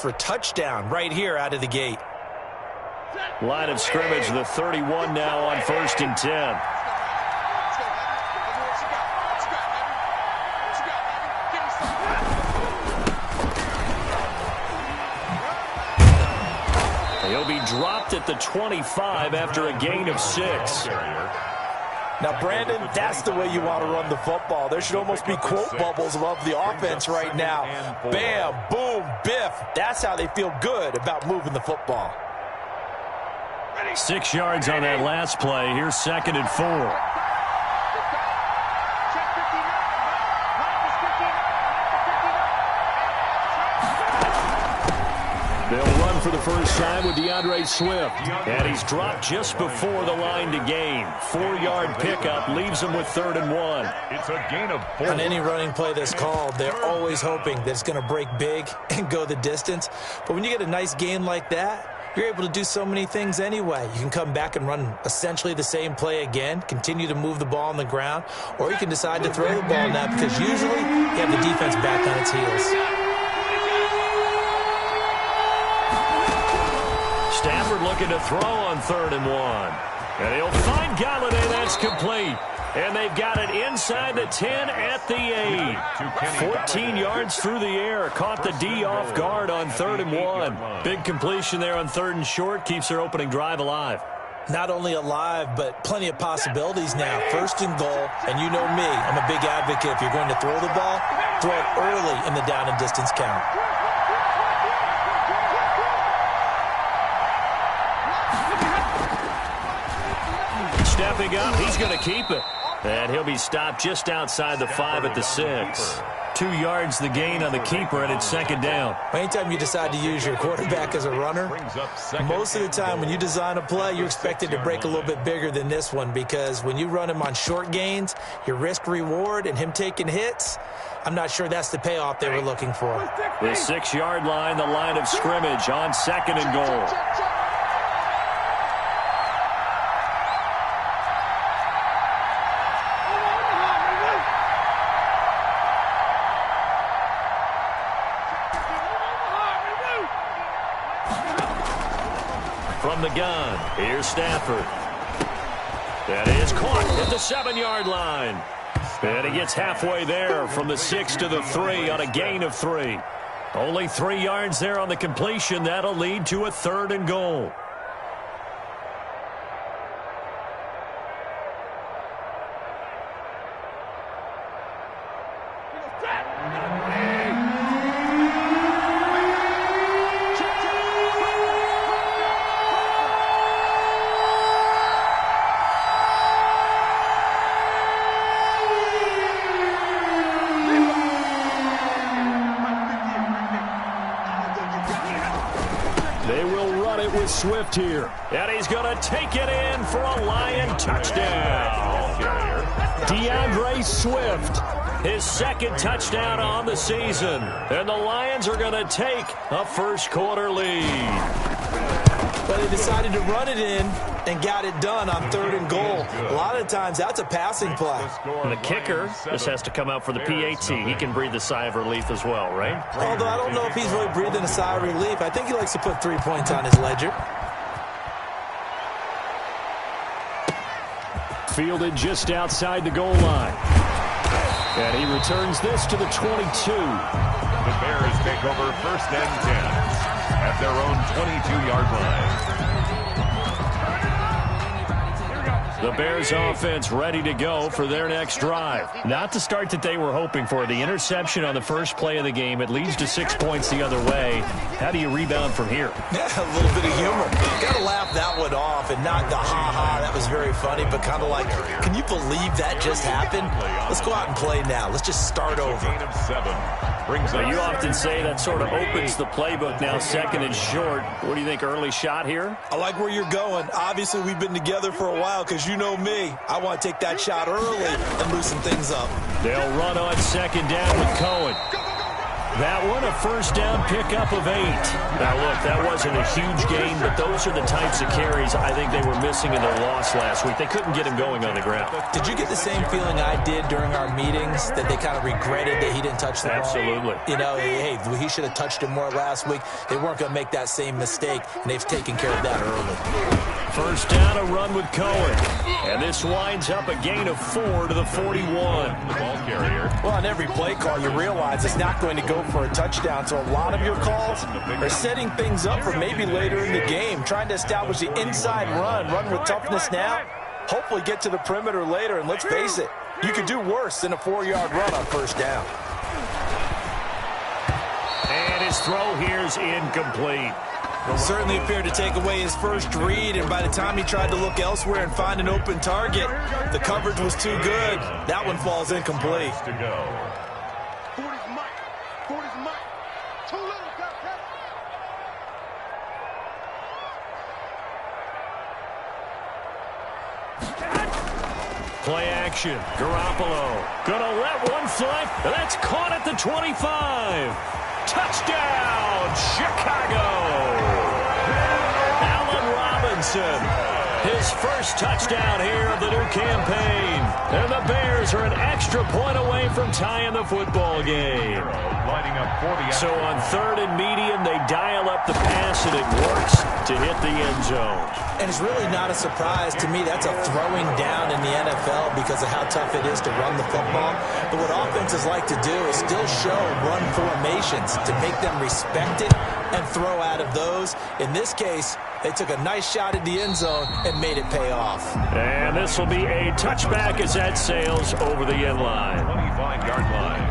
for touchdown right here out of the gate. Line of scrimmage, the 31 now on 1st and 10. He'll be dropped at the 25 after a gain of 6. Now, Brandon, that's the way you want to run the football. There should almost be quote bubbles above the offense right now. Bam, boom, biff. That's how they feel good about moving the football. 6 yards on that last play. Here's 2nd and 4. They'll run for the first time with Swift. And he's dropped just before the line to gain. 4-yard pickup leaves him with 3rd and 1. It's a gain of 4. On any running play that's called, they're always hoping that it's going to break big and go the distance. But when you get a nice gain like that, you're able to do so many things anyway. You can come back and run essentially the same play again, continue to move the ball on the ground, or you can decide to throw the ball now because usually you have the defense back on its heels. Stafford looking to throw on 3rd and 1. And he'll find Galladay. That's complete. And they've got it inside the 10 at the 8. 14 yards through the air. Caught the D off guard on 3rd and 1. Big completion there on 3rd and short. Keeps their opening drive alive. Not only alive, but plenty of possibilities now. 1st and goal. And you know me, I'm a big advocate. If you're going to throw the ball, throw it early in the down and distance count. Stepping up, he's going to keep it. And he'll be stopped just outside the 5 at the 6. 2 yards the gain on the keeper, and it's 2nd down. Anytime you decide to use your quarterback as a runner, most of the time when you design a play, you're expected to break a little bit bigger than this one because when you run him on short gains, your risk-reward and him taking hits, I'm not sure that's the payoff they were looking for. The 6-yard line, the line of scrimmage on 2nd and goal. From the gun, here's Stafford. That is caught at the 7-yard line. And he gets halfway there from the 6 to the 3 on a gain of 3. Only 3 yards there on the completion. That'll lead to a 3rd and goal. Swift here, and he's going to take it in for a Lion touchdown. Swift, his 2nd touchdown on the season, and the Lions are going to take a first-quarter lead. But they decided to run it in and got it done on 3rd and goal. A lot of times, that's a passing play. And the kicker just has to come out for the PAT. He can breathe a sigh of relief as well, right? Although I don't know if he's really breathing a sigh of relief. I think he likes to put 3 points on his ledger. Fielded just outside the goal line. And he returns this to the 22. The Bears take over 1st and 10 at their own 22-yard line. The Bears offense ready to go for their next drive. Not the start that they were hoping for. The interception on the first play of the game. It leads to 6 points the other way. How do you rebound from here? Yeah, a little bit of humor. Got to laugh that one off and not the ha-ha. That was very funny, but kind of like, can you believe that just happened? Let's go out and play now. Let's just start over. Well, you often say that sort of opens the playbook now, 2nd and short. What do you think, early shot here? I like where you're going. Obviously, we've been together for a while because you know me. I want to take that shot early and loosen things up. They'll run on 2nd down with Cohen. That one, a first down pickup of 8. Now, look, that wasn't a huge gain, but those are the types of carries I think they were missing in their loss last week. They couldn't get him going on the ground. Did you get the same feeling I did during our meetings, that they kind of regretted that he didn't touch the ball? Absolutely. You know, hey, he should have touched him more last week. They weren't going to make that same mistake, and they've taken care of that early. First down, a run with Cohen. And this winds up a gain of 4 to the 41. The ball carrier. Well, on every play call, you realize it's not going to go for a touchdown, so a lot of your calls are setting things up for maybe later in the game, trying to establish the inside run with toughness now, hopefully get to the perimeter later, and let's face it, you could do worse than a 4-yard run on first down. And his throw here is incomplete. Certainly appeared to take away his first read, and by the time he tried to look elsewhere and find an open target, the coverage was too good. That one falls incomplete. To go. 40's Mike. 40's Mike. Too little, got that. Play action. Garoppolo gonna let one fly. That's caught at the 25. Touchdown, Chicago. Allen Robinson, his first touchdown here of the new campaign. And the Bears are an extra point away from tying the football game. Lining up for the So on 3rd and medium, they dial up the pass, and it works to hit the end zone. And it's really not a surprise to me. That's a throwing down in the NFL because of how tough it is to run the football. But what offenses like to do is still show run formations to make them respect it and throw out of those. In this case, they took a nice shot at the end zone and made it pay off. And this will be a touchback as that sails over the end line. 25-yard line.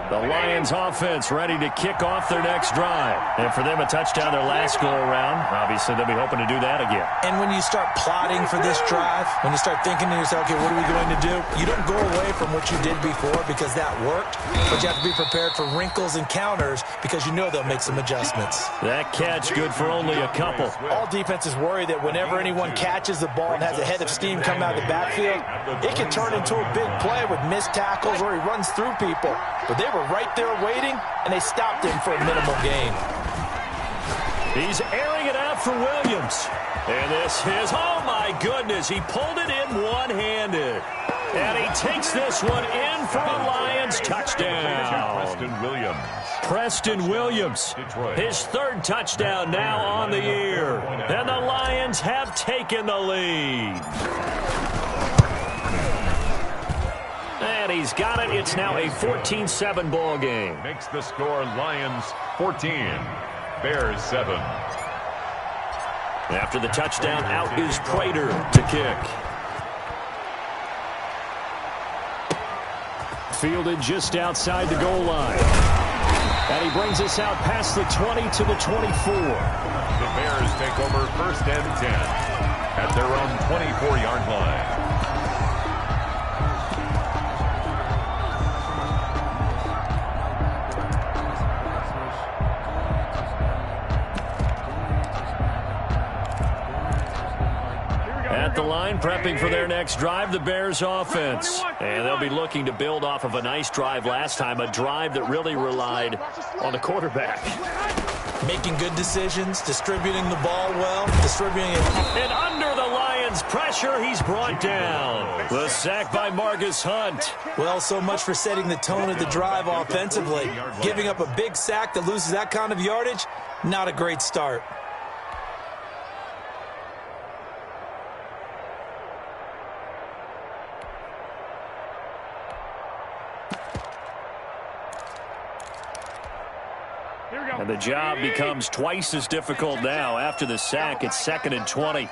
The Lions offense ready to kick off their next drive. And for them, a touchdown their last go-around. Obviously, they'll be hoping to do that again. And when you start plotting for this drive, when you start thinking to yourself, okay, what are we going to do? You don't go away from what you did before because that worked, but you have to be prepared for wrinkles and counters because you know they'll make some adjustments. That catch good for only a couple. All defenses worry that whenever anyone catches the ball and has a head of steam come out of the backfield, it can turn into a big play with missed tackles or he runs through people. But they were right there waiting, and they stopped him for a minimal gain. He's airing it out for Williams. And this is, oh my goodness, he pulled it in one-handed. And he takes this one in for a Lions touchdown. Preston Williams, his 3rd touchdown now on the year. And the Lions have taken the lead. And he's got it. It's now a 14-7 ball game. Makes the score Lions 14, Bears 7. After the touchdown, out is Prater to kick. Fielded just outside the goal line. And he brings us out past the 20 to the 24. The Bears take over 1st and 10 at their own 24-yard line. At the line, prepping for their next drive, the Bears offense. And they'll be looking to build off of a nice drive last time, a drive that really relied on the quarterback. Making good decisions, distributing the ball well, distributing it. And under the Lions' pressure, he's brought down. The sack by Marcus Hunt. Well, so much for setting the tone of the drive offensively. Giving up a big sack that loses that kind of yardage, not a great start. And the job becomes twice as difficult now. After the sack, it's 2nd and 20.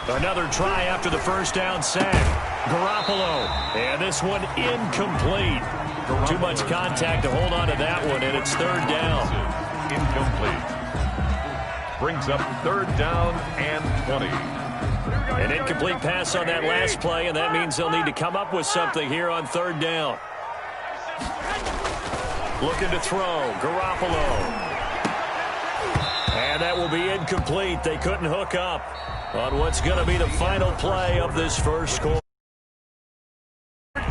Another try after the first down sack. Garoppolo. And this one incomplete. Too much contact to hold on to that one, and it's 3rd down. Incomplete. Brings up 3rd down and 20. An incomplete pass on that last play, and that means they'll need to come up with something here on 3rd down. Looking to throw, Garoppolo. And that will be incomplete. They couldn't hook up on what's going to be the final play of this first quarter.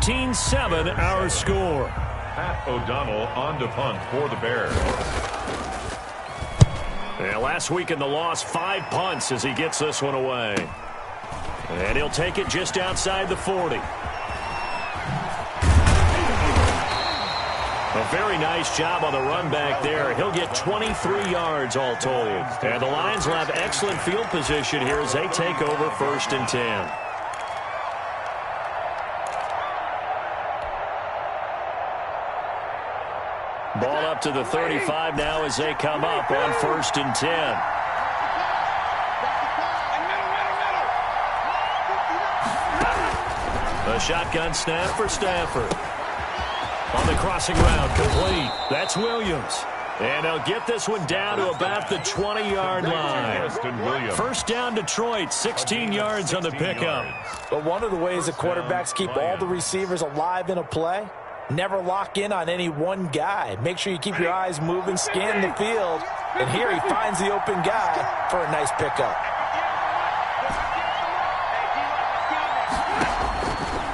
14-7 our score. Pat O'Donnell on to punt for the Bears. And last week in the loss, 5 punts as he gets this one away. And he'll take it just outside the 40. A very nice job on the run back there. He'll get 23 yards all told. And the Lions will have excellent field position here as they take over 1st and 10. Ball up to the 35 now as they come up on 1st and 10. A shotgun snap for Stafford. On the crossing route, complete. That's Williams. And they'll get this one down to about the 20-yard line. 1st down Detroit, 16 yards on the pickup. But one of the ways that quarterbacks keep all the receivers alive in a play, never lock in on any one guy. Make sure you keep your eyes moving, scan the field. And here he finds the open guy for a nice pickup.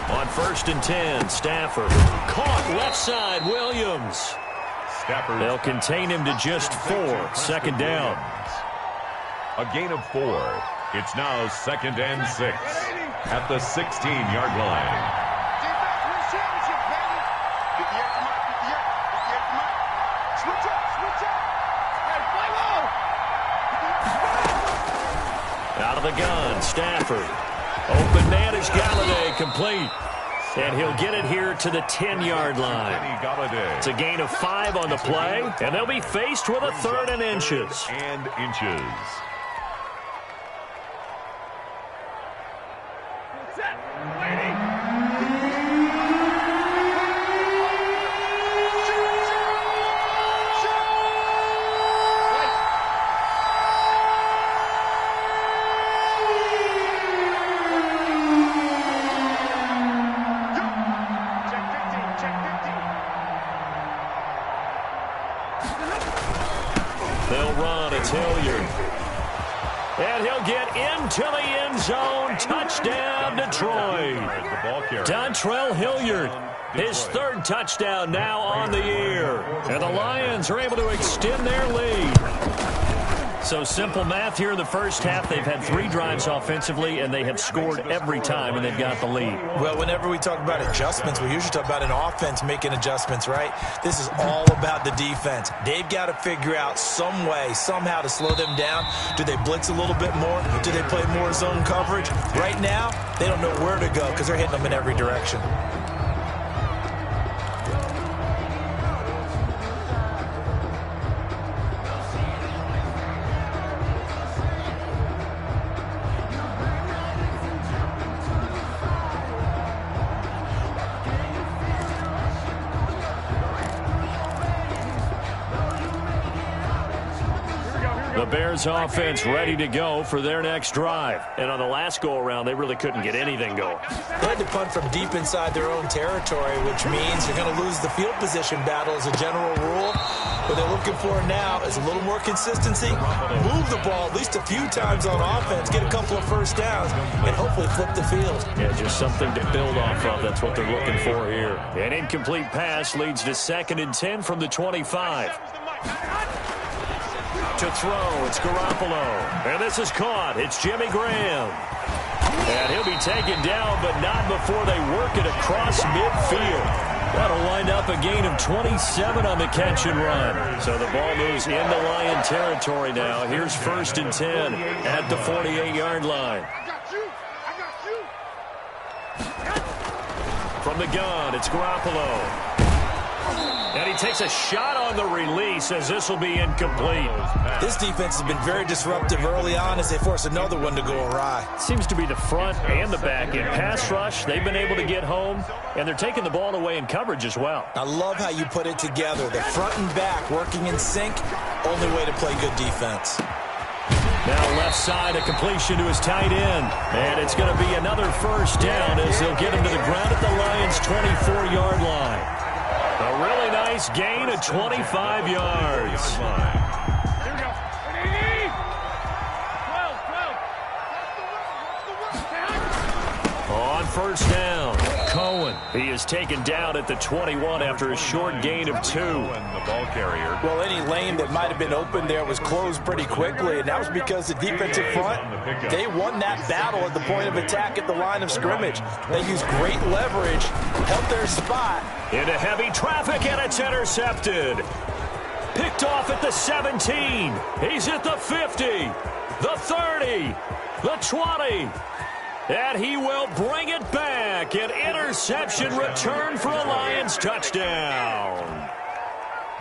On 1st and 10, Stafford. Caught left side, Williams. They'll contain him to just 4. 2nd down. A gain of 4. It's now 2nd and 6 at the 16-yard line. Out of the gun, Stafford. Open man is Galladay, complete. And he'll get it here to the 10-yard line. It's a gain of 5 on the play, and they'll be faced with a 3rd and inches. They'll run. It's Hilliard. And he'll get into the end zone. Touchdown, Detroit. Dontrell Hilliard. His 3rd touchdown now on the year. And the Lions are able to extend their lead. So simple math here in the first half. They've had 3 drives offensively, and they have scored every time, and they've got the lead. Well, whenever we talk about adjustments, we usually talk about an offense making adjustments, right? This is all about the defense. They've got to figure out some way, somehow to slow them down. Do they blitz a little bit more? Do they play more zone coverage? Right now, they don't know where to go because they're hitting them in every direction. The Bears offense ready to go for their next drive. And on the last go-around, they really couldn't get anything going. They had to punt from deep inside their own territory, which means you're going to lose the field position battle as a general rule. What they're looking for now is a little more consistency. Move the ball at least a few times on offense, get a couple of 1st downs, and hopefully flip the field. Yeah, just something to build off of. That's what they're looking for here. An incomplete pass leads to 2nd and 10 from the 25. To throw, it's Garoppolo. And this is caught. It's Jimmy Graham. And he'll be taken down, but not before they work it across midfield. That'll wind up a gain of 27 on the catch and run. So the ball moves into Lion territory now. Here's 1st and 10 at the 48-yard line. From the gun, it's Garoppolo. And he takes a shot on the release as this will be incomplete. This defense has been very disruptive early on as they force another one to go awry. Seems to be the front and the back. In pass rush, they've been able to get home, and they're taking the ball away in coverage as well. I love how you put it together. The front and back working in sync, only way to play good defense. Now left side, a completion to his tight end. And it's going to be another 1st down as they'll get him to the ground at the Lions' 24-yard line. A really nice gain of 25 yards. On 1st down, Cohen. He is taken down at the 21 after a short gain of 2. And the ball carrier. Well, any lane that might have been open there was closed pretty quickly, and that was because the defensive front, they won that battle at the point of attack at the line of scrimmage. They used great leverage, held their spot. Into heavy traffic, and it's intercepted. Picked off at the 17. He's at the 50, the 30, the 20. And he will bring it back. An interception return for a Lions touchdown.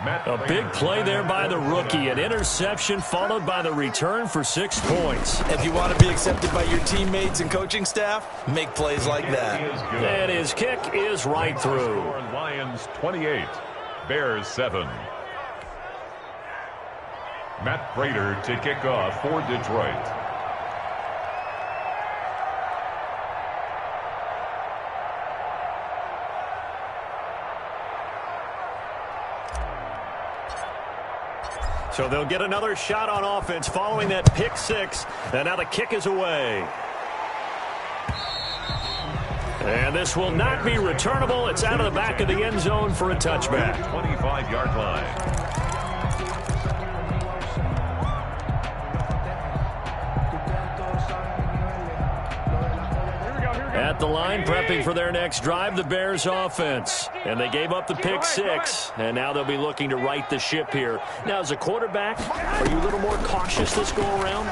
A big play there by the rookie. An interception followed by the return for 6 points. If you want to be accepted by your teammates and coaching staff, make plays like that. And his kick is right through. Lions 28, Bears 7. Matt Prater to kick off for Detroit. So they'll get another shot on offense following that pick 6. And now the kick is away. And this will not be returnable. It's out of the back of the end zone for a touchback. 25-yard line. At the line, prepping for their next drive, the Bears offense. And they gave up the pick 6, and now they'll be looking to right the ship here. Now, as a quarterback, are you a little more cautious this go-around?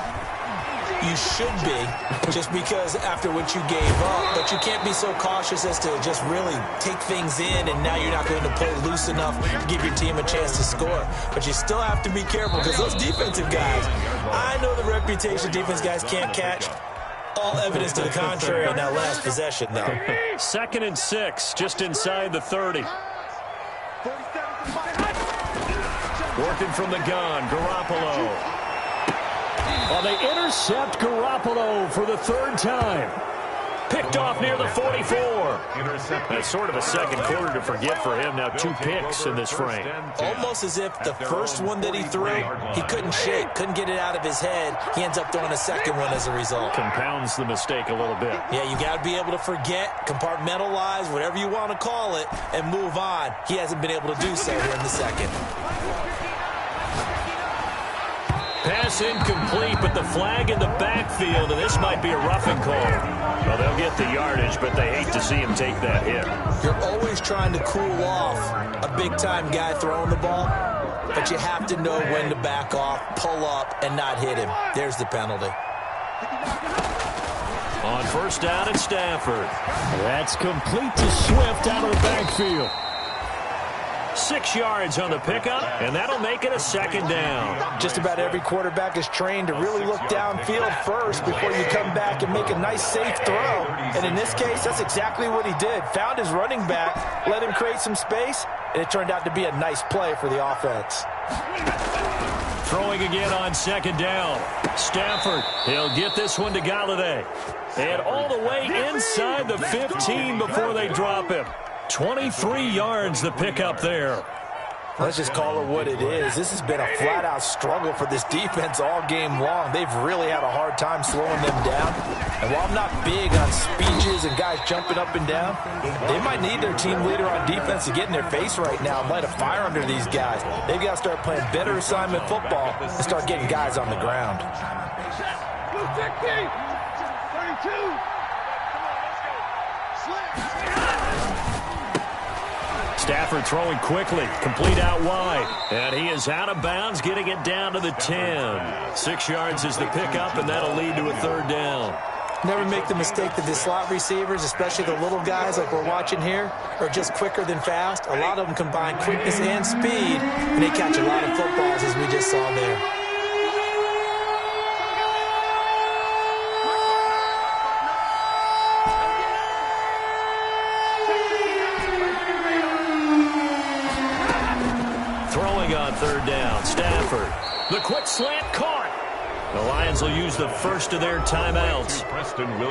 You should be, just because after what you gave up, but you can't be so cautious as to just really take things in, and now you're not going to play loose enough to give your team a chance to score. But you still have to be careful, because those defensive guys, I know the reputation defense guys can't catch. All evidence to the contrary on that last possession, though. 2nd and 6, just inside the 30. Working from the gun, Garoppolo. Well, they intercept Garoppolo for the 3rd time. Picked off near the 44. That's sort of a second quarter to forget for him. Now 2 picks in this frame. Almost as if the first one that he threw, he couldn't shake, couldn't get it out of his head. He ends up throwing a second one as a result. Compounds the mistake a little bit. Yeah, you got to be able to forget, compartmentalize, whatever you want to call it, and move on. He hasn't been able to do so here in the second. Pass incomplete, but the flag in the backfield, and this might be a roughing call. Well, they'll get the yardage, but they hate to see him take that hit. You're always trying to cool off a big-time guy throwing the ball, but you have to know when to back off, pull up, and not hit him. There's the penalty. On 1st down at Stafford. That's complete to Swift out of the backfield. 6 yards on the pickup, and that'll make it a 2nd down. Just about every quarterback is trained to really look downfield first before you come back and make a nice, safe throw. And in this case, that's exactly what he did. Found his running back, let him create some space, and it turned out to be a nice play for the offense. Throwing again on 2nd down. Stafford, he'll get this one to Galladay. And all the way inside the 15 before they drop him. 23 yards the pickup there. Let's just call it what it is. This has been a flat-out struggle for this defense all game long. They've really had a hard time slowing them down. And while I'm not big on speeches and guys jumping up and down, they might need their team leader on defense to get in their face right now and light a fire under these guys. They've got to start playing better assignment football and start getting guys on the ground. 32. Stafford throwing quickly, complete out wide. And he is out of bounds, getting it down to the 10. 6 yards is the pickup, and that'll lead to a 3rd down. Never make the mistake that the slot receivers, especially the little guys like we're watching here, are just quicker than fast. A lot of them combine quickness and speed, and they catch a lot of footballs, as we just saw there. Throwing on 3rd down, Stafford. The quick slant caught. The Lions will use the first of their timeouts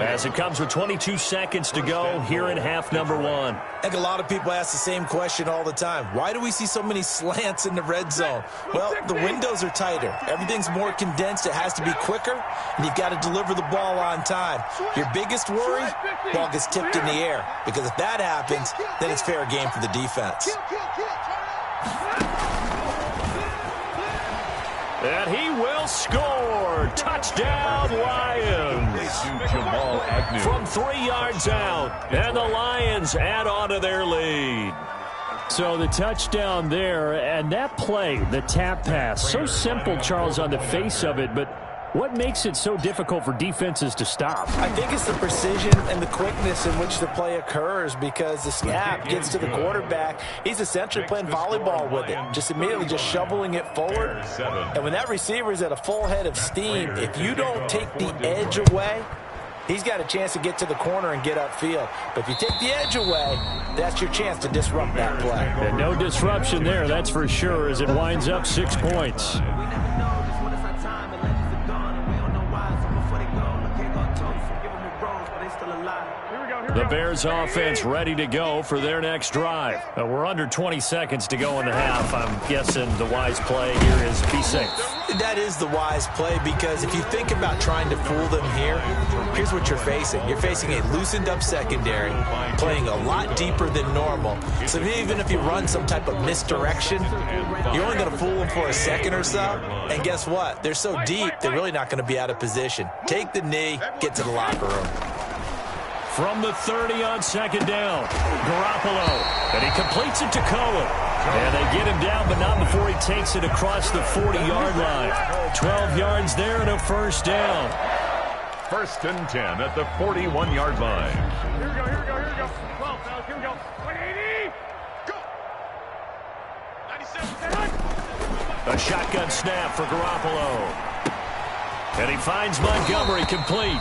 as it comes with 22 seconds to go here in half number 1. I think a lot of people ask the same question all the time. Why do we see so many slants in the red zone? Well, the windows are tighter. Everything's more condensed. It has to be quicker, and you've got to deliver the ball on time. Your biggest worry, ball gets tipped in the air, because if that happens, then it's fair game for the defense. And he will score. Touchdown, Lions. From 3 yards out. And the Lions add on to their lead. So the touchdown there, and that play, the tap pass, so simple, Charles, on the face of it, but what makes it so difficult for defenses to stop? I think it's the precision and the quickness in which the play occurs, because the snap gets to the quarterback. He's essentially playing volleyball with it, just immediately just shoveling it forward. And when that receiver's at a full head of steam, if you don't take the edge away, he's got a chance to get to the corner and get upfield. But if you take the edge away, that's your chance to disrupt that play. And no disruption there, that's for sure, as it winds up 6 points. The Bears offense ready to go for their next drive. We're under 20 seconds to go in the half. I'm guessing the wise play here is be safe. That is the wise play, because if you think about trying to fool them here, here's what you're facing. You're facing a loosened up secondary, playing a lot deeper than normal. So even if you run some type of misdirection, you're only going to fool them for a second or so. And guess what? They're so deep, they're really not going to be out of position. Take the knee, get to the locker room. From the 30 on second down, Garoppolo, and he completes it to Cohen. And they get him down, but not before he takes it across the 40-yard line. 12 yards there and a first down. 1st and 10 at the 41-yard line. Here we go, here we go, here we go. 12, fellas, here we go. 180. Go. 97. A shotgun snap for Garoppolo. And he finds Montgomery complete.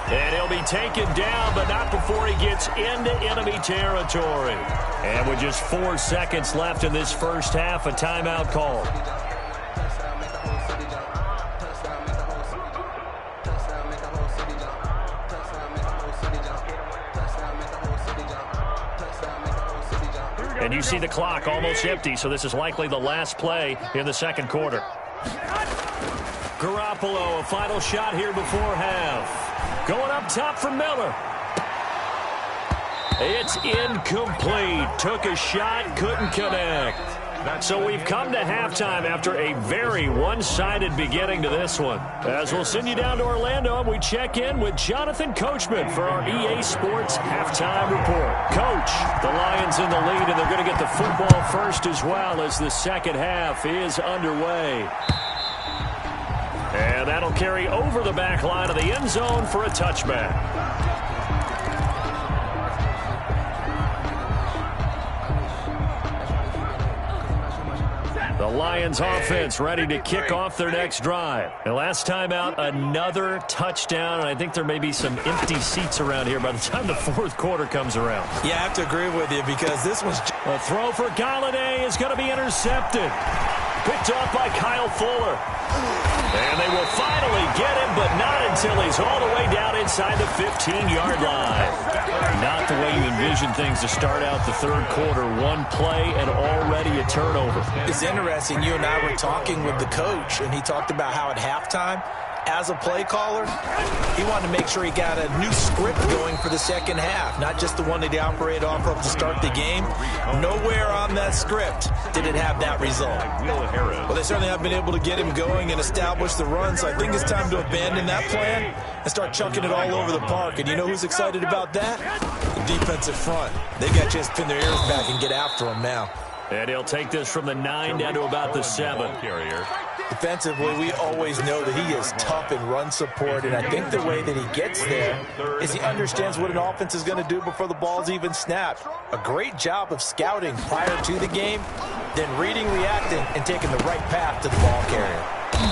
And he'll be taken down, but not before he gets into enemy territory. And with just 4 seconds left in this first half, a timeout call. And you see the clock almost empty, so this is likely the last play in the second quarter. Garoppolo, a final shot here before half. Going up top for Miller. It's incomplete. Took a shot, couldn't connect. So we've come to halftime after a very one-sided beginning to this one. As we'll send you down to Orlando, and we check in with Jonathan Coachman for our EA Sports Halftime Report. Coach, the Lions in the lead, and they're going to get the football first as well as the second half is underway. And that'll carry over the back line of the end zone for a touchback. The Lions offense ready to kick off their next drive. And last time out, another touchdown. And I think there may be some empty seats around here by the time the fourth quarter comes around. Yeah, I have to agree with you, because this one's... A throw for Galladay is going to be intercepted. Picked off by Kyle Fuller. And they will finally get him, but not until he's all the way down inside the 15-yard line. Not the way you envision things to start out the third quarter. One play and already a turnover. It's interesting. You and I were talking with the coach, and he talked about how at halftime, as a play caller, he wanted to make sure he got a new script going for the second half, not just the one that he operated off of to start the game. Nowhere on that script did it have that result. Well, they certainly have been able to get him going and establish the run, so I think it's time to abandon that plan and start chucking it all over the park. And you know who's excited about that? The defensive front. They got a chance to pin their ears back and get after him now. And he'll take this from the 9 down to about the 7. Defensively, we always know that he is tough in run support, and I think the way that he gets there is he understands what an offense is going to do before the ball's even snapped. A great job of scouting prior to the game, then reading, reacting, and taking the right path to the ball carrier.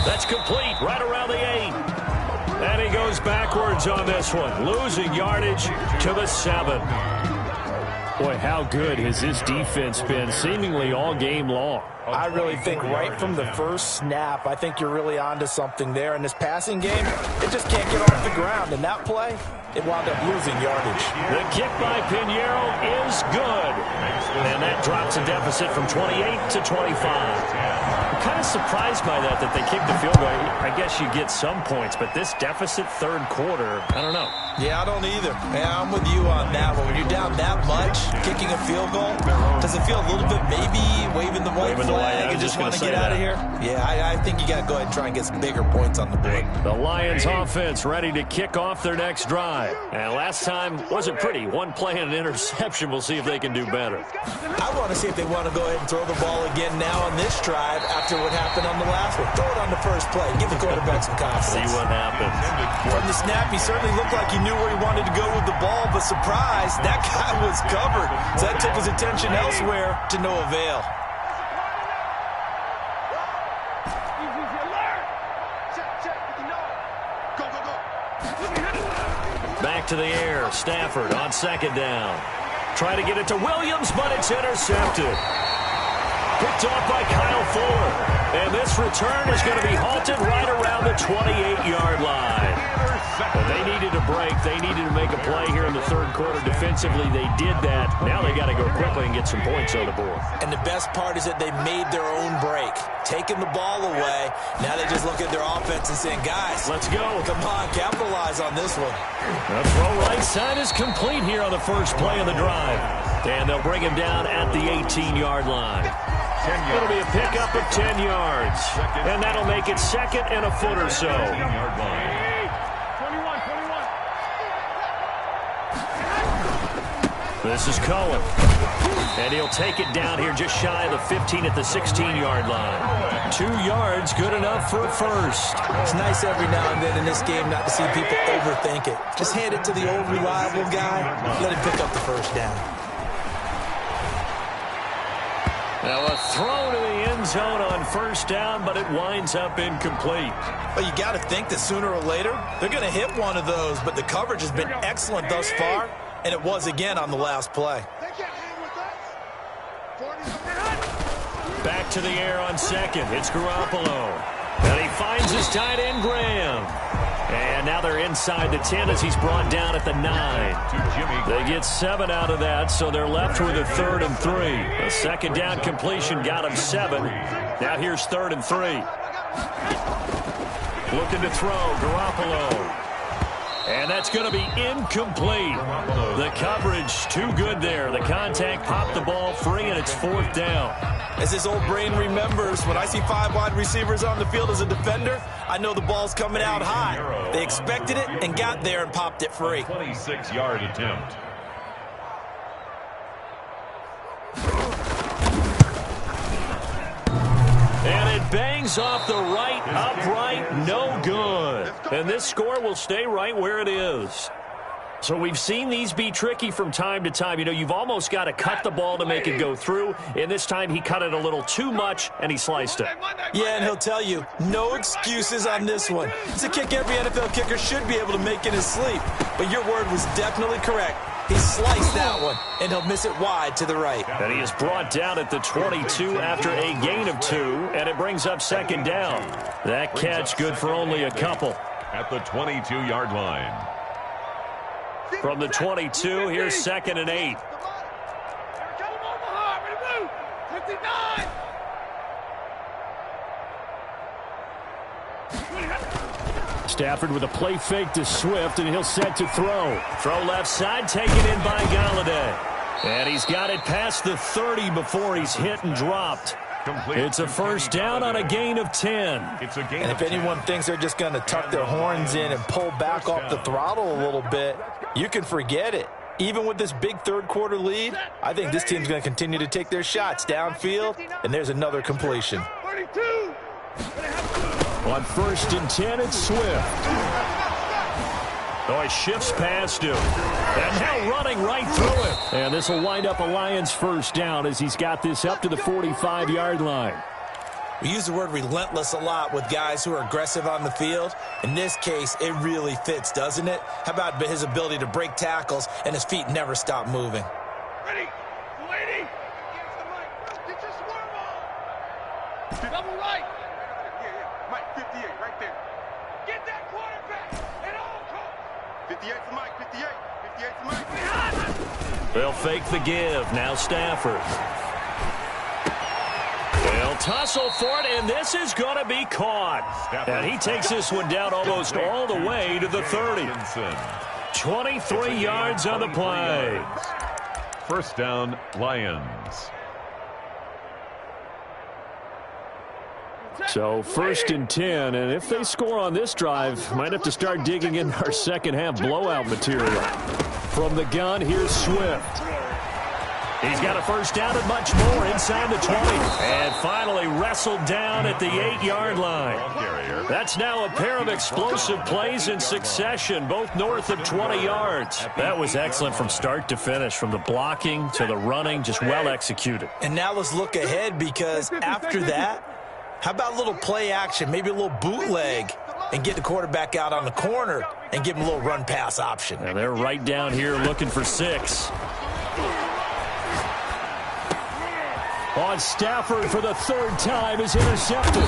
That's complete, right around the 8. And he goes backwards on this one, losing yardage to the 7. Boy, how good has this defense been seemingly all game long? I really think right from the first snap, I think you're really onto something there. In this passing game, it just can't get off the ground. And that play, it wound up losing yardage. The kick by Pinheiro is good. And that drops a deficit from 28 to 25. I'm kind of surprised by that they kicked the field goal. I guess you get some points, but this deficit third quarter, I don't know. Yeah, I don't either. Yeah, I'm with you on that one. When you're down that much, kicking a field goal, does it feel a little bit maybe waving the white flag and just want to get out of here? Yeah, I think you got to go ahead and try and get some bigger points on the board. The Lions offense ready to kick off their next drive. And last time wasn't pretty. One play and an interception. We'll see if they can do better. I want to see if they want to go ahead and throw the ball again now on this drive after what happened on the last one. Throw it on the first play. Give the quarterback some confidence. See what happens. From the snap, he certainly looked like he knew where he wanted to go with the ball, but surprise, that guy was covered. So that took his attention elsewhere to no avail. Back to the air. Stafford on second down. Try to get it to Williams, but it's intercepted. Picked off by Kyle Fuller. And this return is going to be halted right around the 28-yard line. Well, they needed a break. They needed to make a play here in the third quarter. Defensively, they did that. Now they got to go quickly and get some points on the board. And the best part is that they made their own break. Taking the ball away. Now they just look at their offense and saying, guys, let's go. Come on, capitalize on this one. The throw right side is complete here on the first play of the drive. And they'll bring him down at the 18-yard line. It'll be a pickup of 10 yards. And that'll make it second and a foot or so. This is Cohen. And he'll take it down here just shy of the 15 at the 16-yard line. 2 yards, good enough for a first. It's nice every now and then in this game not to see people overthink it. Just hand it to the old reliable guy. Let him pick up the first down. Now a throw to the end zone on first down, but it winds up incomplete. Well, you got to think that sooner or later they're going to hit one of those, but the coverage has been excellent thus far, and it was again on the last play. Back to the air on second. It's Garoppolo. And he finds his tight end, Graham. And now they're inside the 10 as he's brought down at the 9. They get 7 out of that, so they're left with a 3rd and 3. A second down completion got him 7. Now here's 3rd and 3. Looking to throw, Garoppolo. And that's going to be incomplete. The coverage too good there. The contact popped the ball free, and it's 4th down. As this old brain remembers, when I see 5 wide receivers on the field as a defender, I know the ball's coming out high. They expected it and got there and popped it free. 26-yard attempt. And it bangs off the right upright, no good. And this score will stay right where it is. So we've seen these be tricky from time to time. You know, you've almost got to cut the ball to make it go through. And this time he cut it a little too much, and he sliced it. Yeah, and he'll tell you, no excuses on this one. It's a kick every NFL kicker should be able to make in his sleep. But your word was definitely correct. He sliced that one, and he'll miss it wide to the right. And he is brought down at the 22 after a gain of 2, and it brings up second down. That catch good for only a couple. At the 22-yard line. From the 22, here's 2nd and 8. Stafford with a play fake to Swift, and he'll set to throw. Throw left side, taken in by Galladay. And he's got it past the 30 before he's hit and dropped. It's a first down on a gain of 10. And if anyone thinks they're just going to tuck their horns in and pull back off the throttle a little bit, you can forget it. Even with this big third quarter lead, I think this team's going to continue to take their shots downfield, and there's another completion. On 1st and 10, it's Swift. Oh, he shifts past him. And now running right through it. And this will wind up a Lions first down as he's got this up to the 45-yard line. We use the word relentless a lot with guys who are aggressive on the field. In this case, it really fits, doesn't it? How about his ability to break tackles and his feet never stop moving? Ready. 280. Get your swerve on. Double right. Yeah. Mike, 58, right there. Get that quarterback at all costs. 58 for Mike, 58. 58 for Mike. They'll fake the give. Now Stafford. They'll tussle for it, and this is going to be caught. And he takes this one down almost all the way to the 30. 23 yards on the play. First down, Lions. So 1st and 10, and if they score on this drive, might have to start digging in our second half blowout material. From the gun, here's Swift. He's got a first down and much more inside the 20. And finally wrestled down at the 8-yard line. That's now a pair of explosive plays in succession, both north of 20 yards. That was excellent from start to finish, from the blocking to the running, just well executed. And now let's look ahead, because after that, how about a little play action, maybe a little bootleg, and get the quarterback out on the corner and give him a little run-pass option. And they're right down here looking for 6. On Stafford for the 3rd time is intercepted.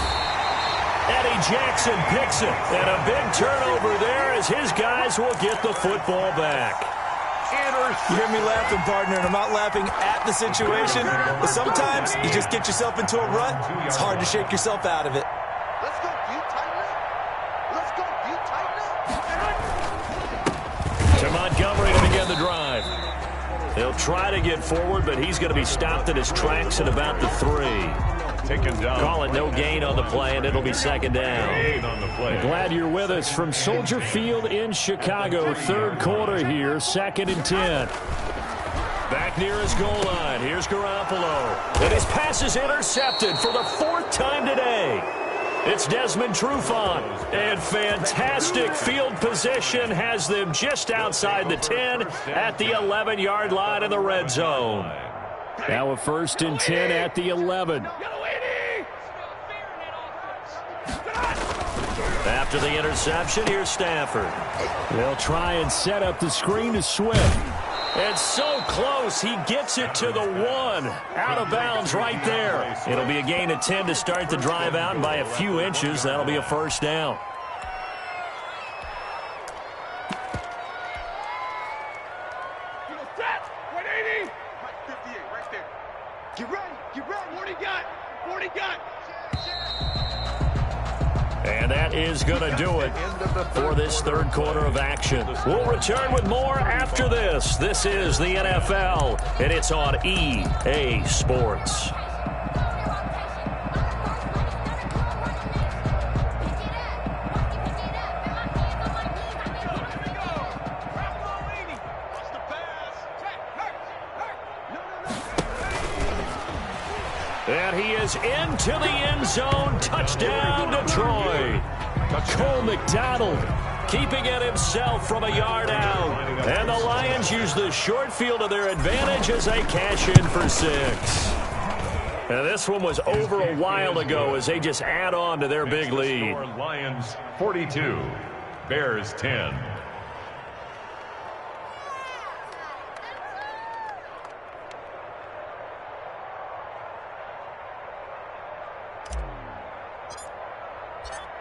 Eddie Jackson picks it. And a big turnover there as his guys will get the football back. You hear me laughing, partner, and I'm not laughing at the situation. But sometimes you just get yourself into a rut. It's hard to shake yourself out of it. Let's go, you tighten up. Let's go, you tighten up. To Montgomery to begin the drive. He'll try to get forward, but he's going to be stopped in his tracks at about the 3. Taken down. Call it no gain on the play, and it'll be second down. Glad you're with us from Soldier Field in Chicago. 3rd quarter here, 2nd and 10. Back near his goal line. Here's Garoppolo. And his pass is intercepted for the 4th time today. It's Desmond Trufant, and fantastic field position has them just outside the 10 at the 11-yard line in the red zone. Now a 1st and 10 at the 11. After the interception, here's Stafford. They'll try and set up the screen to Swift. And so close, he gets it to the 1. Out of bounds right there. It'll be a gain of 10 to start the drive out, and by a few inches, that'll be a first down. Get ready. What do you got? And that is going to do it for this 3rd quarter of action. We'll return with more after this. This is the NFL, and it's on EA Sports. And he is into the end zone. Touchdown, Detroit. Cole McDonald keeping it himself from a yard out. And the Lions use the short field to their advantage as they cash in for 6. And this one was over a while ago as they just add on to their big lead. Lions 42, Bears 10.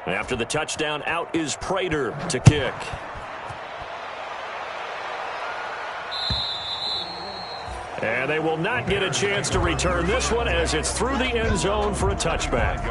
After the touchdown, out is Prater to kick. And they will not get a chance to return this one as it's through the end zone for a touchback.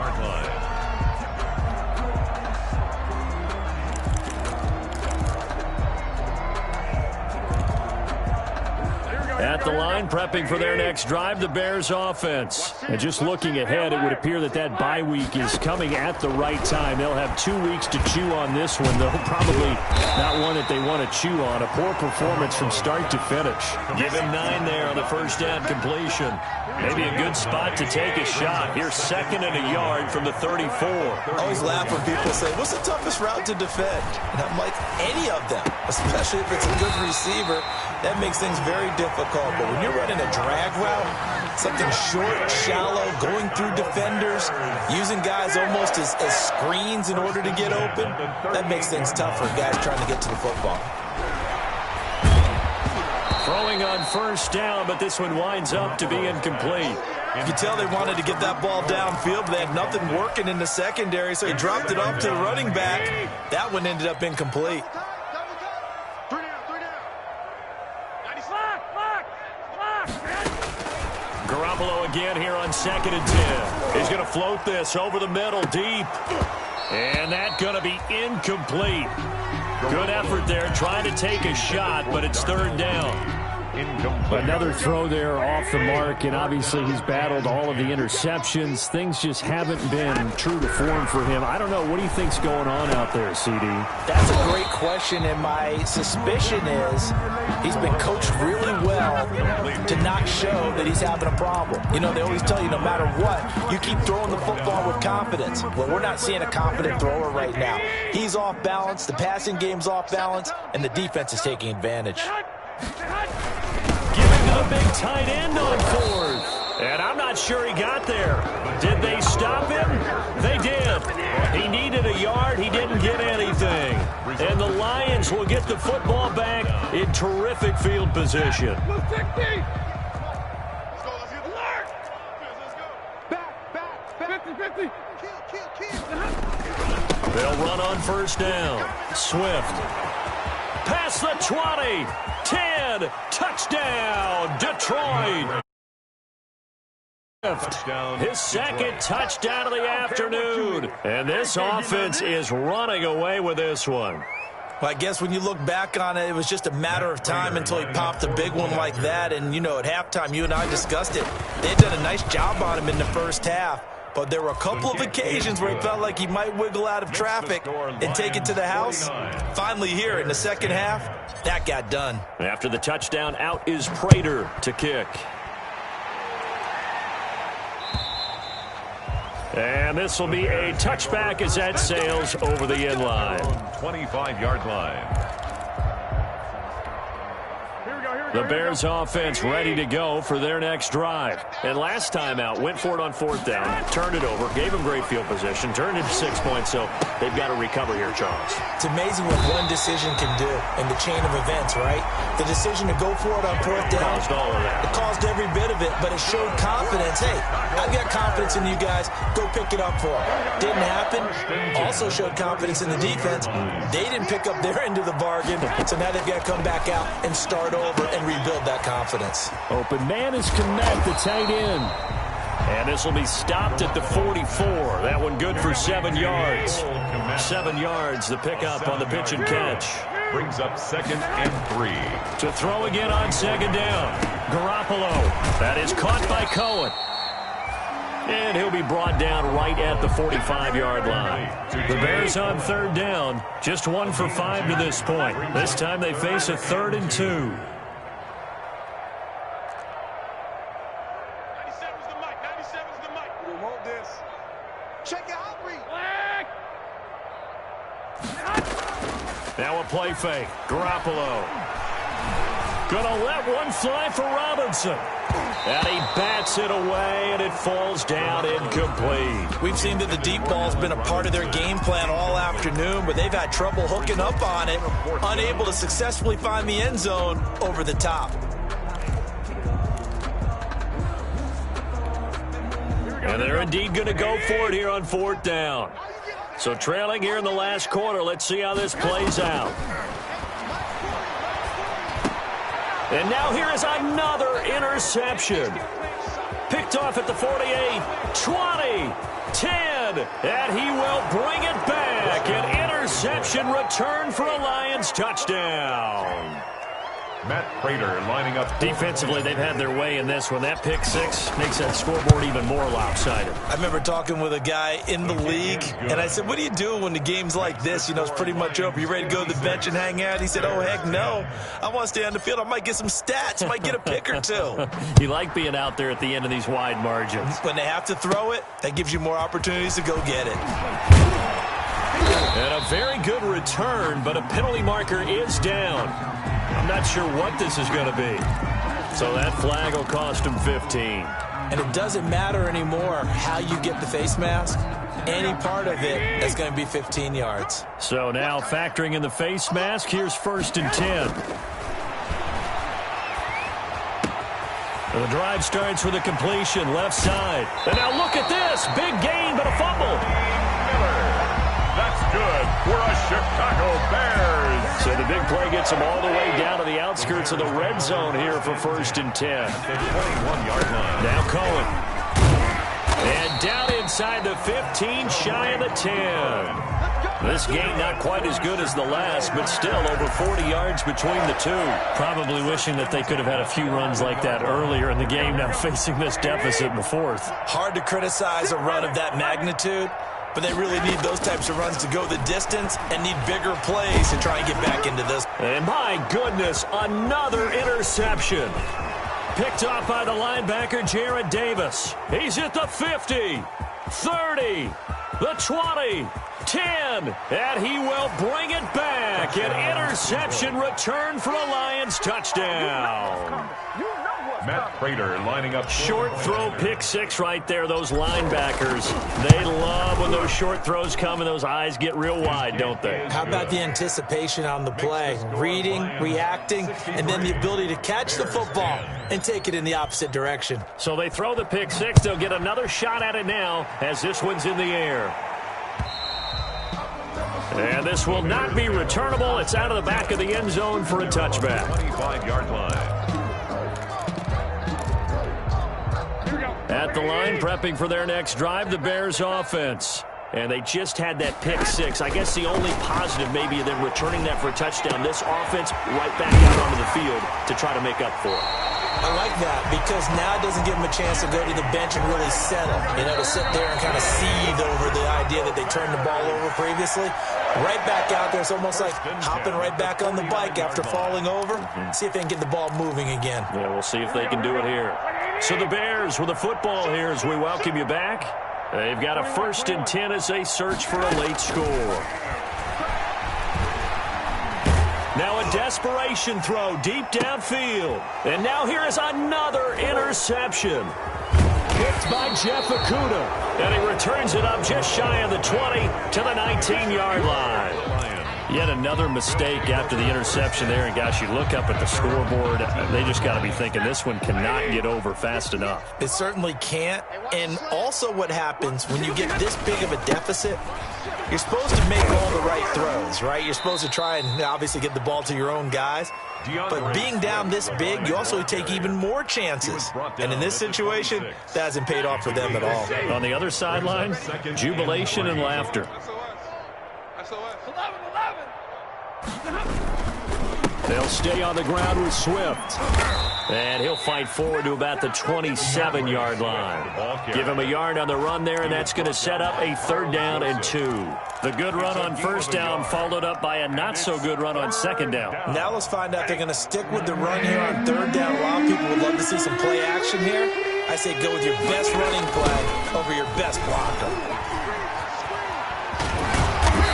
At the line, prepping for their next drive, the Bears offense. And just looking ahead, it would appear that bye week is coming at the right time. They'll have 2 weeks to chew on this one, though probably not one that they want to chew on. A poor performance from start to finish. Give him 9 there on the first down completion. Maybe a good spot to take a shot. Here's 2nd and a yard from the 34. I always laugh when people say, what's the toughest route to defend? And I'm like, any of them, especially if it's a good receiver. That makes things very difficult. But when you're running a drag route, something short, shallow, going through defenders, using guys almost as screens in order to get open, that makes things tough for guys trying to get to the football. Throwing on first down, but this one winds up to be incomplete. You could tell they wanted to get that ball downfield, but they had nothing working in the secondary, so he dropped it off to the running back. That one ended up incomplete. Garoppolo again here on 2nd and 10. He's going to float this over the middle, deep. And that's going to be incomplete. Good effort there, trying to take a shot, but it's 3rd down. Another throw there off the mark, and obviously he's battled all of the interceptions. Things just haven't been true to form for him. I don't know. What do you think's going on out there, CD? That's a great question, and my suspicion is he's been coached really well to not show that he's having a problem. You know, they always tell you no matter what, you keep throwing the football with confidence. Well, we're not seeing a confident thrower right now. He's off balance, the passing game's off balance, and the defense is taking advantage. Giving to the big tight end on 4th. And I'm not sure he got there. Did they stop him? They did. He needed a yard. He didn't get anything. And the Lions will get the football back in terrific field position. They'll run on first down. Swift. Past the 20. 10. Touchdown, Detroit. His 2nd touchdown of the afternoon. And this offense is running away with this one. Well, I guess when you look back on it, it was just a matter of time until he popped a big one like that. And, you know, at halftime, you and I discussed it. They had done a nice job on him in the first half. But there were a couple of occasions where he felt like he might wiggle out of traffic and take it to the house. Finally here in the second half, that got done. After the touchdown, out is Prater to kick. And this will be a touchback as that sails over the end line. 25-yard line. The Bears offense ready to go for their next drive. And last time out, went for it on 4th down, turned it over, gave them great field position, turned it to 6 points, so they've got to recover here, Charles. It's amazing what one decision can do in the chain of events, right? The decision to go for it on 4th down. Caused all of that. It caused every bit of it, but it showed confidence. Hey, I've got confidence in you guys. Go pick it up for them. Didn't happen. Also showed confidence in the defense. They didn't pick up their end of the bargain, so now they've got to come back out and start over and rebuild that confidence. Open man is Kmet, the tight end. And this will be stopped at the 44. That one good for 7 yards. 7 yards, the pickup on the pitch and catch. Brings up 2nd and 3. To throw again on 2nd down. Garoppolo. That is caught by Cohen. And he'll be brought down right at the 45-yard line. The Bears on 3rd down. Just 1 for 5 to this point. This time they face a 3rd and 2. Now a play fake. Garoppolo. Gonna let one fly for Robinson. And he bats it away, and it falls down incomplete. We've seen that the deep ball's been a part of their game plan all afternoon, but they've had trouble hooking up on it, unable to successfully find the end zone over the top. And they're indeed going to go for it here on 4th down. So trailing here in the last quarter, let's see how this plays out. And now here is another interception. Picked off at the 48, 20, 10, and he will bring it back. An interception return for a Lions touchdown. Matt Prater lining up. Defensively, they've had their way in this one. That pick 6 makes that scoreboard even more lopsided. I remember talking with a guy in the league, and I said, what do you do when the game's like this? You know, it's pretty much over. You ready to go to the bench and hang out? He said, oh, heck no. I want to stay on the field. I might get some stats. I might get a pick or 2. You like being out there at the end of these wide margins. When they have to throw it, that gives you more opportunities to go get it. And a very good return, but a penalty marker is down. I'm not sure what this is going to be. So that flag will cost him 15. And it doesn't matter anymore how you get the face mask. Any part of it is going to be 15 yards. So now factoring in the face mask, here's 1st and 10. The drive starts with a completion, left side. And now look at this. Big gain, but a fumble. That's good for a Chicago Bears. So the big play gets them all the way down to the outskirts of the red zone here for 1st and 10. The 21-yard line. Now Cohen. And down inside the 15, shy of the 10. This game not quite as good as the last, but still over 40 yards between the two. Probably wishing that they could have had a few runs like that earlier in the game, now facing this deficit in the 4th. Hard to criticize a run of that magnitude, but they really need those types of runs to go the distance and need bigger plays to try and get back into this. And my goodness, another interception. Picked off by the linebacker, Jared Davis. He's at the 50, 30, the 20, 10, and he will bring it back. An interception return for a Lions touchdown. Matt Prater lining up. Short throw, pick six right there. Those linebackers, they love when those short throws come and those eyes get real wide, don't they? How about the anticipation on the play? Reading, reacting, and then the ability to catch the football and take it in the opposite direction. So they throw the pick six. They'll get another shot at it now as this one's in the air. And this will not be returnable. It's out of the back of the end zone for a touchback. 25-yard line. At the line, prepping for their next drive, the Bears offense. And they just had that pick six. I guess the only positive maybe of them returning that for a touchdown. This offense right back out onto the field to try to make up for it. I like that because now it doesn't give them a chance to go to the bench and really settle. You know, to sit there and kind of seethe over the idea that they turned the ball over previously. Right back out there. It's almost like hopping right back on the bike after falling over. See if they can get the ball moving again. Yeah, we'll see if they can do it here. So the Bears with the football here as we welcome you back. They've got a 1st and 10 as they search for a late score. Now a desperation throw deep downfield. And now here is another interception. Picked by Jeff Okudah. And he returns it up just shy of the 20 to the 19-yard line. Yet another mistake after the interception there. And, gosh, you look up at the scoreboard. They just got to be thinking this one cannot get over fast enough. It certainly can't. And also what happens when you get this big of a deficit, you're supposed to make all the right throws, right? You're supposed to try and obviously get the ball to your own guys. But being down this big, you also take even more chances. And in this situation, that hasn't paid off for them at all. On the other sideline, jubilation and laughter. They'll stay on the ground with Swift. And he'll fight forward to about the 27-yard line. Give him a yard on the run there, and that's going to set up a 3rd down and 2. The good run on 1st down followed up by a not-so-good run on 2nd down. Now let's find out if they're going to stick with the run here on 3rd down. A lot of people would love to see some play action here. I say go with your best running play over your best blocker.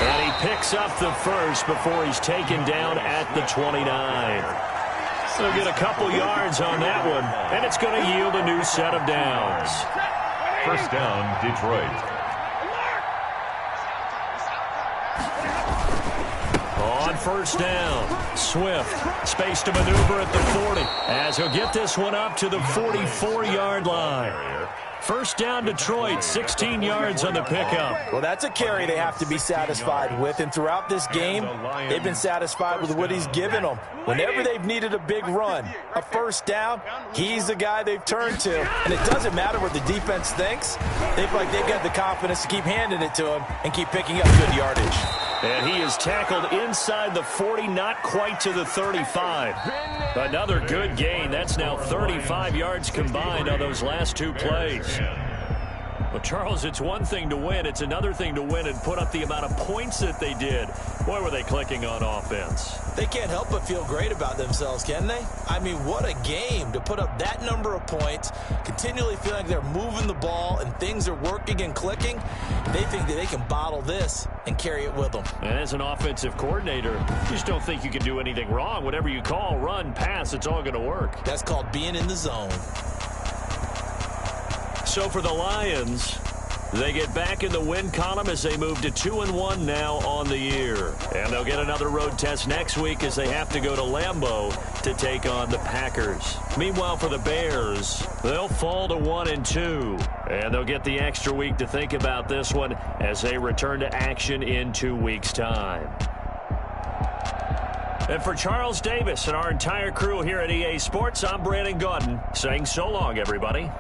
And he picks up the first before he's taken down at the 29. They'll get a couple yards on that one, and it's going to yield a new set of downs. 1st down, Detroit. On 1st down, Swift space to maneuver at the 40 as he'll get this one up to the 44-yard line. 1st down, Detroit, 16 yards on the pickup. Well, that's a carry they have to be satisfied with, and throughout this game, they've been satisfied with what he's given them. Whenever they've needed a big run, a 1st down, he's the guy they've turned to. And it doesn't matter what the defense thinks. They feel like they've got the confidence to keep handing it to him and keep picking up good yardage. And he is tackled inside the 40, not quite to the 35. Another good gain. That's now 35 yards combined on those last 2 plays. Well, Charles, it's one thing to win. It's another thing to win and put up the amount of points that they did. Boy, were they clicking on offense. They can't help but feel great about themselves, can they? I mean, what a game to put up that number of points, continually feeling like they're moving the ball and things are working and clicking. They think that they can bottle this and carry it with them. And as an offensive coordinator, you just don't think you can do anything wrong. Whatever you call, run, pass, it's all going to work. That's called being in the zone. So for the Lions, They get back in the win column as they move to 2-1 now on the year. And they'll get another road test next week as they have to go to Lambeau to take on the Packers. Meanwhile, for the Bears, they'll fall to 1-2. And they'll get the extra week to think about this one as they return to action in 2 weeks' time. And for Charles Davis and our entire crew here at EA Sports, I'm Brandon Gaudin saying so long, everybody.